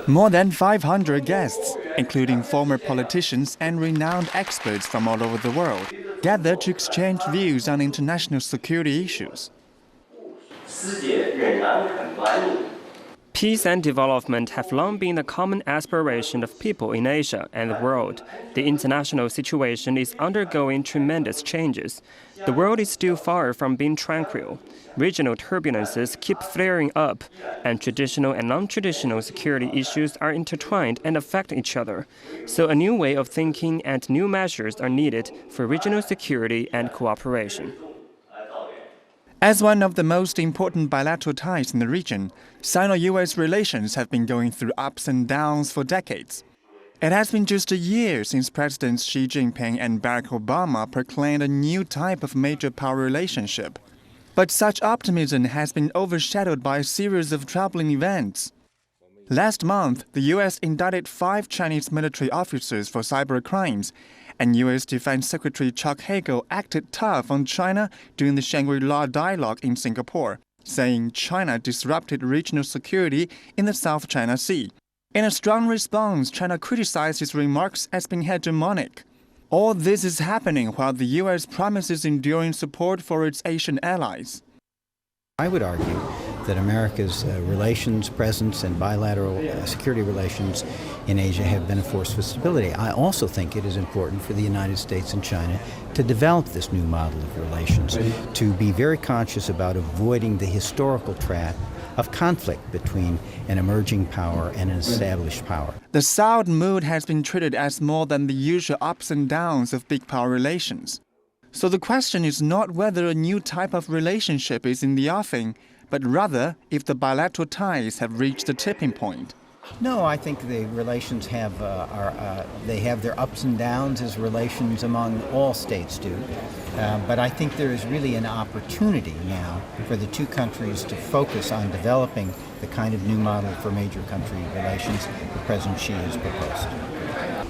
More than 500 guests, including former politicians and renowned experts from all over the world, gathered to exchange views on international security issues. Peace and development have long been the common aspiration of people in Asia and the world. The international situation is undergoing tremendous changes. The world is still far from being tranquil. Regional turbulences keep flaring up, and traditional and non-traditional security issues are intertwined and affect each other. So a new way of thinking and new measures are needed for regional security and cooperation. As one of the most important bilateral ties in the region, Sino-US relations have been going through ups and downs for decades. It has been just a year since Presidents Xi Jinping and Barack Obama proclaimed a new type of major power relationship. But such optimism has been overshadowed by a series of troubling events. Last month, the U.S. indicted 5 Chinese military officers for cyber crimes, and U.S. Defense Secretary Chuck Hagel acted tough on China during the Shangri-La dialogue in Singapore, saying China disrupted regional security in the South China Sea. In a strong response, China criticized his remarks as being hegemonic. All this is happening while the U.S. promises enduring support for its Asian allies. I would argue that America's relations, presence, and bilateral security relations in Asia have been a force for stability. I also think it is important for the United States and China to develop this new model of relations, to be very conscious about avoiding the historical trap of conflict between an emerging power and an established power. The soured mood has been treated as more than the usual ups and downs of big power relations. So the question is not whether a new type of relationship is in the offing, but rather if the bilateral ties have reached a tipping point. No, I think the relations have they have their ups and downs, as relations among all states do. But I think there is really an opportunity now for the two countries to focus on developing the kind of new model for major country relations that President Xi has proposed.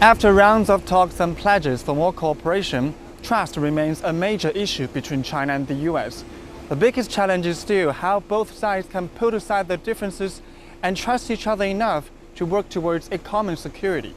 After rounds of talks and pledges for more cooperation, trust remains a major issue between China and the U.S. The biggest challenge is still how both sides can put aside their differences and trust each other enough to work towards a common security.